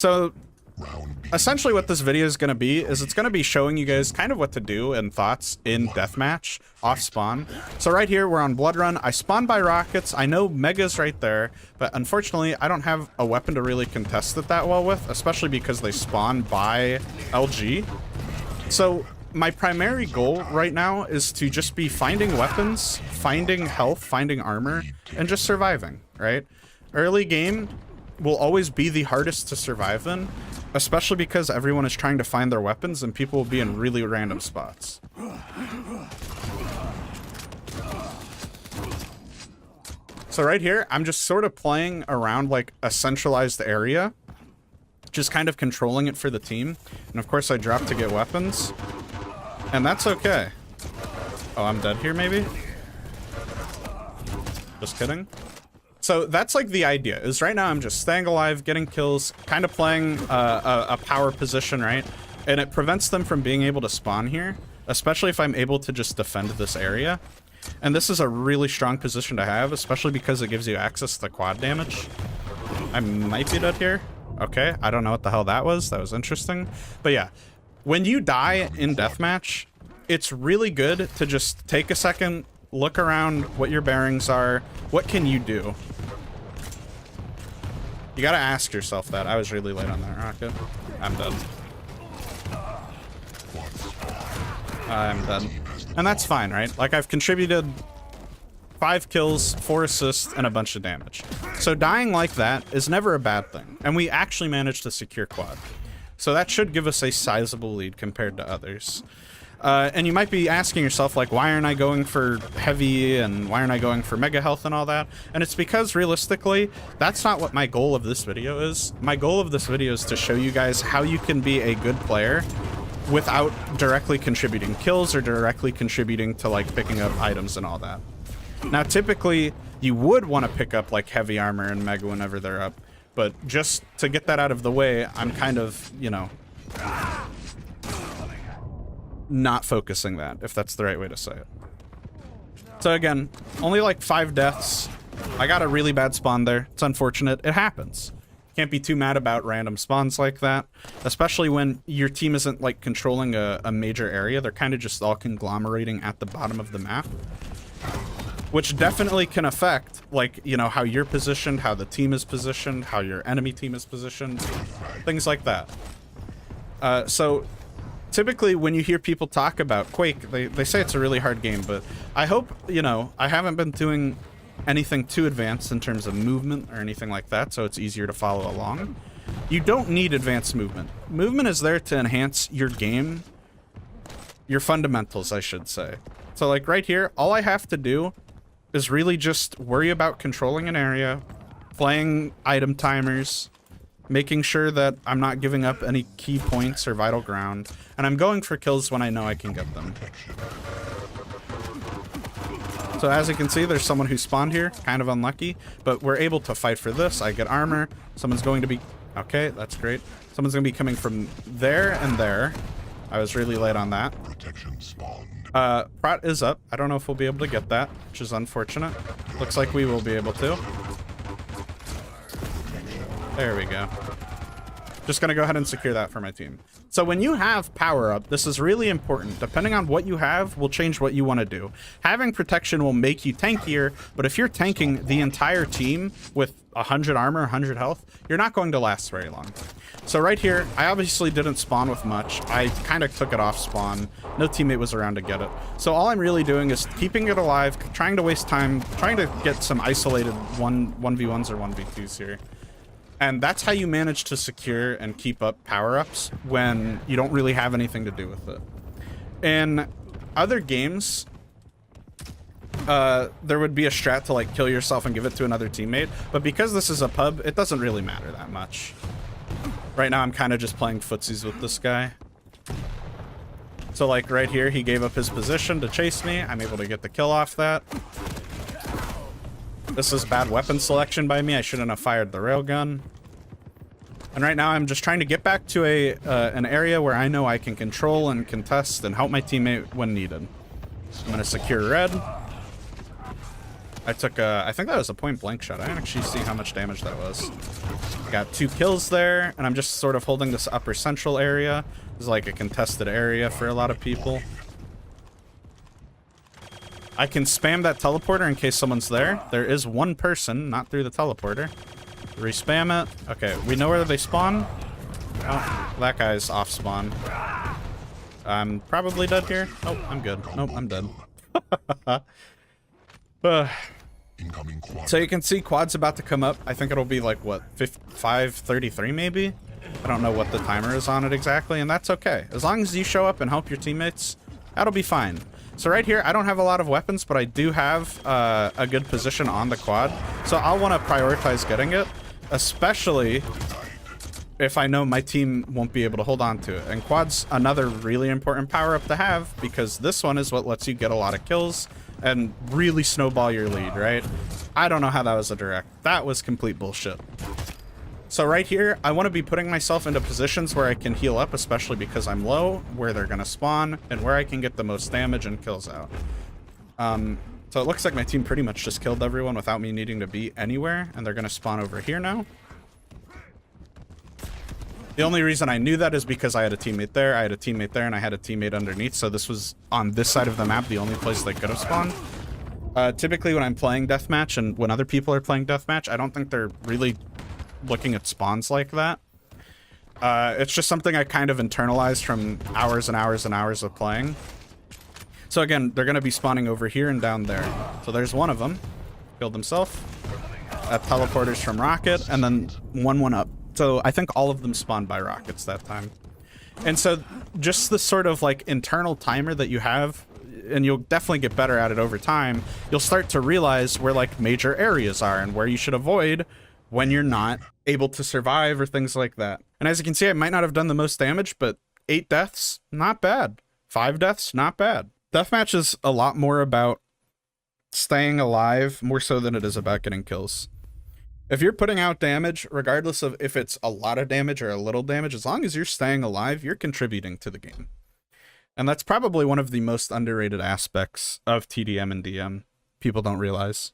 So essentially what this video is going to be is it's going to be showing you guys kind of what to do and thoughts in deathmatch off spawn. So right here we're on blood run. I spawned by rockets. I know Mega's right there, but unfortunately I don't have a weapon to really contest it that well with, especially because they spawn by LG. So my primary goal right now is to just be finding weapons, finding health, finding armor, and just surviving, right? Early game will always be the hardest to survive in, especially because everyone is trying to find their weapons and people will be in really random spots. So right here, I'm just sort of playing around like a centralized area, just kind of controlling it for the team. And of course I drop to get weapons, and that's okay. Oh, I'm dead here maybe? Just kidding. So that's like the idea, is right now I'm just staying alive, getting kills, kind of playing a power position, right? And it prevents them from being able to spawn here, especially if I'm able to just defend this area. And this is a really strong position to have, especially because it gives you access to the quad damage. I might be dead here. Okay, I don't know what the hell that was. That was interesting. But yeah, when you die in deathmatch, it's really good to just take a second, look around what your bearings are. What can you do? You gotta ask yourself that. I was really late on that rocket. I'm dead. I'm dead. And that's fine, right? Like, I've contributed 5 kills, 4 assists, and a bunch of damage. So dying like that is never a bad thing. And we actually managed to secure quad. So that should give us a sizable lead compared to others. And you might be asking yourself, like, why aren't I going for heavy and why aren't I going for mega health and all that? And it's because, realistically, that's not what my goal of this video is. My goal of this video is to show you guys how you can be a good player without directly contributing kills or directly contributing to, like, picking up items and all that. Now, typically, you would want to pick up, like, heavy armor and mega whenever they're up. But just to get that out of the way, I'm kind of, you know, not focusing that, if that's the right way to say it. So again, only like 5 deaths. I got a really bad spawn there. It's unfortunate. It happens. Can't be too mad about random spawns like that, especially when your team isn't like controlling a major area. They're kind of just all conglomerating at the bottom of the map, which definitely can affect, like, you know, how you're positioned, how the team is positioned, how your enemy team is positioned, things like that. So typically when you hear people talk about Quake, they say it's a really hard game, but I hope, you know, I haven't been doing anything too advanced in terms of movement or anything like that, so it's easier to follow along. You don't need advanced movement. Movement is there to enhance your game, your fundamentals, I should say. So like right here, all I have to do is really just worry about controlling an area, playing item timers, making sure that I'm not giving up any key points or vital ground, and I'm going for kills when I know I can get them. So as you can see, there's someone who spawned here, kind of unlucky, but we're able to fight for this. I get armor. Someone's going to be... Okay, that's great. Someone's going to be coming from there and there. I was really late on that. Prot is up. I don't know if we'll be able to get that, which is unfortunate. Looks like we will be able to. There we go. Just gonna go ahead and secure that for my team. So when you have power up, this is really important. Depending on what you have will change what you want to do. Having protection will make you tankier, but if you're tanking the entire team with 100 armor, 100 health, you're not going to last very long. So right here, I obviously didn't spawn with much. I kind of took it off spawn. No teammate was around to get it. So all I'm really doing is keeping it alive, trying to waste time, trying to get some isolated 1v1s or 1v2s here. And that's how you manage to secure and keep up power-ups when you don't really have anything to do with it. In other games, there would be a strat to like kill yourself and give it to another teammate, but because this is a pub, it doesn't really matter that much. Right now I'm kind of just playing footsies with this guy. So like right here, he gave up his position to chase me. I'm able to get the kill off that. This is bad weapon selection by me. I shouldn't have fired the railgun. And right now I'm just trying to get back to an area where I know I can control and contest and help my teammate when needed. I'm gonna secure red. I took I think that was a point blank shot. I didn't actually see how much damage that was. Got 2 kills there, and I'm just sort of holding this upper central area. This is like a contested area for a lot of people. I can spam that teleporter in case someone's there. There is one person, not through the teleporter. Respam it. Okay, we know where they spawn. Oh, that guy's off spawn. I'm probably dead here. Oh, I'm good. Nope, I'm dead. So you can see quad's about to come up. I think it'll be like, what, 5:33 maybe? I don't know what the timer is on it exactly, and that's okay. As long as you show up and help your teammates, that'll be fine. So right here, I don't have a lot of weapons, but I do have a good position on the quad. So I'll want to prioritize getting it, especially if I know my team won't be able to hold on to it. And quad's another really important power-up to have, because this one is what lets you get a lot of kills and really snowball your lead, right? I don't know how that was a direct. That was complete bullshit. So right here, I want to be putting myself into positions where I can heal up, especially because I'm low, where they're going to spawn, and where I can get the most damage and kills out. So it looks like my team pretty much just killed everyone without me needing to be anywhere, and they're going to spawn over here now. The only reason I knew that is because I had a teammate there, I had a teammate there, and I had a teammate underneath, so this was on this side of the map, the only place they could have spawned. Typically when I'm playing deathmatch and when other people are playing deathmatch, I don't think they're really looking at spawns like that. It's just something I kind of internalized from hours and hours and hours of playing. So again, they're going to be spawning over here and down there. So there's one of them. Killed himself. Teleporters from Rocket, and then one up. So I think all of them spawned by rockets that time. And so just the sort of like internal timer that you have, and you'll definitely get better at it over time, you'll start to realize where like major areas are and where you should avoid when you're not able to survive or things like that. And as you can see, I might not have done the most damage, but 8 deaths, not bad. 5 deaths, not bad. Deathmatch is a lot more about staying alive, more so than it is about getting kills. If you're putting out damage, regardless of if it's a lot of damage or a little damage, as long as you're staying alive, you're contributing to the game. And that's probably one of the most underrated aspects of TDM and DM. People don't realize.